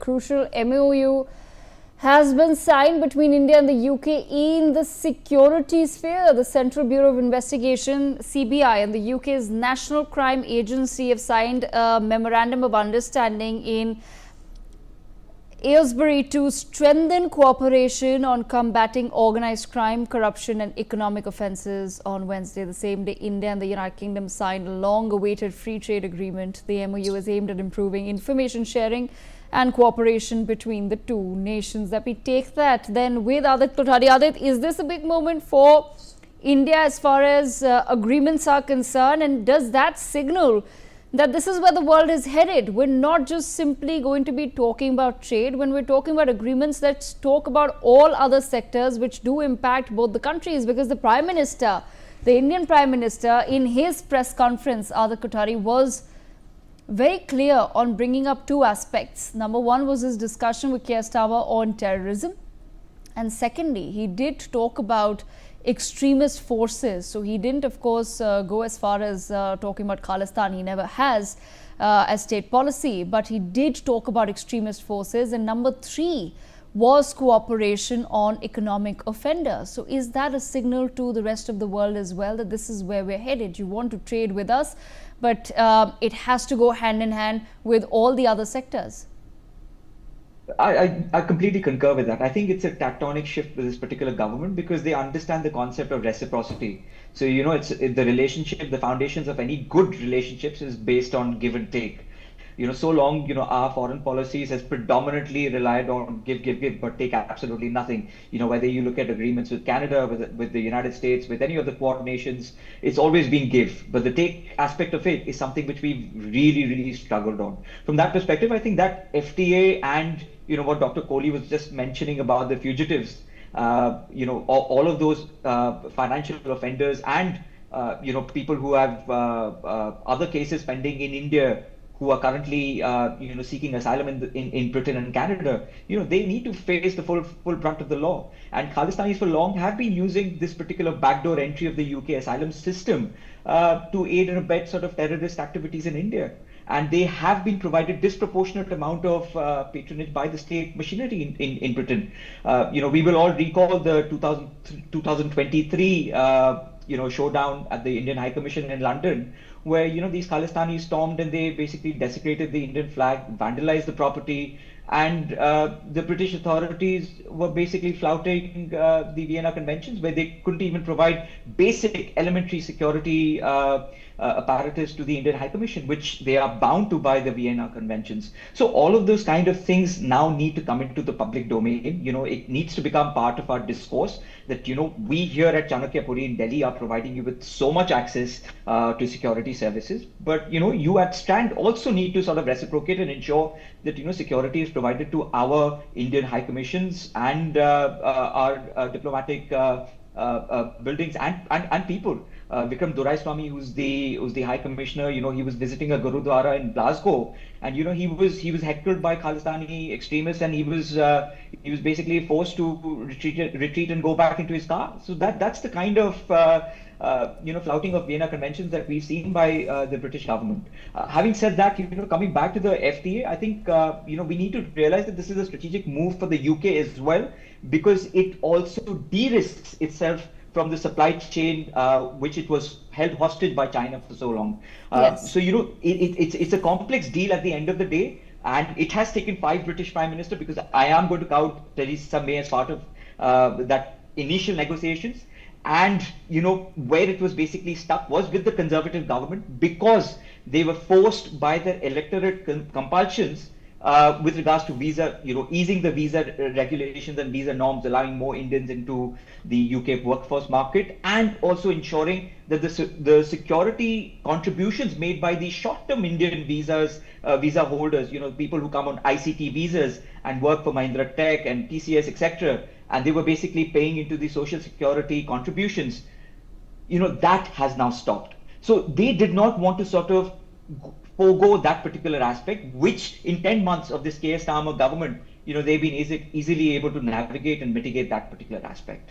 crucial MoU has been signed between India and the UK in the security sphere. The Central Bureau of Investigation, CBI, and the UK's National Crime Agency have signed a Memorandum of Understanding in Aylesbury to strengthen cooperation on combating organised crime, corruption and economic offences. On Wednesday, the same day, India and the United Kingdom signed a long-awaited free trade agreement. The MoU is aimed at improving information sharing and cooperation between the two nations. Let me take that then with Adit Kothari. Adit, is this a big moment for India as far as agreements are concerned, and does that signal that this is where the world is headed? We're not just simply going to be talking about trade. When we're talking about agreements, let's talk about all other sectors which do impact both the countries, because the Prime Minister, the Indian Prime Minister, in his press conference, Adit Kothari, was very clear on bringing up two aspects. Number one was his discussion with Keir Starmer on terrorism, and secondly, he did talk about extremist forces. So he didn't, of course, go as far as talking about Khalistan. He never has as state policy, but he did talk about extremist forces. And number three was cooperation on economic offenders. So is that a signal to the rest of the world as well, that this is where we're headed? You want to trade with us, but it has to go hand in hand with all the other sectors. I completely concur with that. I think it's a tectonic shift with this particular government because they understand the concept of reciprocity. So, it's the relationship, the foundations of any good relationships is based on give and take. So long, our foreign policies has predominantly relied on give, but take absolutely nothing. Whether you look at agreements with Canada, with the United States, with any of the Quad nations, it's always been give. But the take aspect of it is something which we've really struggled on. From that perspective, I think that FTA and what Dr. Kohli was just mentioning about the fugitives, all of those financial offenders and people who have other cases pending in India, who are currently seeking asylum in Britain and Canada, they need to face the full brunt of the law. And Khalistanis for long have been using this particular backdoor entry of the UK asylum system to aid and abet sort of terrorist activities in India. And they have been provided disproportionate amount of patronage by the state machinery in Britain. We will all recall the 2023 showdown at the Indian High Commission in London, where these Khalistanis stormed and they basically desecrated the Indian flag, vandalized the property, and the British authorities were basically flouting the Vienna Conventions, where they couldn't even provide basic elementary security apparatus to the Indian High Commission, which they are bound to by the Vienna Conventions. So all of those kind of things now need to come into the public domain. It needs to become part of our discourse that, we here at Chanakya Puri in Delhi are providing you with so much access to security services. But, you at Strand also need to sort of reciprocate and ensure that, security is provided to our Indian High Commissions and our diplomatic buildings and people. Vikram Doraiswamy, who's the High Commissioner, he was visiting a Gurudwara in Glasgow, and he was heckled by Khalistani extremists, and he was basically forced to retreat and go back into his car. So that's the kind of flouting of Vienna Conventions that we've seen by the British government. Having said that, coming back to the FTA, I think we need to realize that this is a strategic move for the UK as well, because it also de-risks itself from the supply chain, which it was held hostage by China for so long. Yes. So, it's a complex deal at the end of the day, and it has taken 5 British Prime Ministers, because I am going to count Theresa May as part of that initial negotiations. And, where it was basically stuck was with the Conservative government, because they were forced by their electorate compulsions with regards to visa, easing the visa regulations and visa norms, allowing more Indians into the UK workforce market, and also ensuring that the security contributions made by the short-term Indian visa holders, people who come on ICT visas and work for Mahindra Tech and TCS, etc., and they were basically paying into the social security contributions, that has now stopped. So they did not want to sort of forego that particular aspect, which in 10 months of this Keir Starmer government, they've been easily able to navigate and mitigate that particular aspect.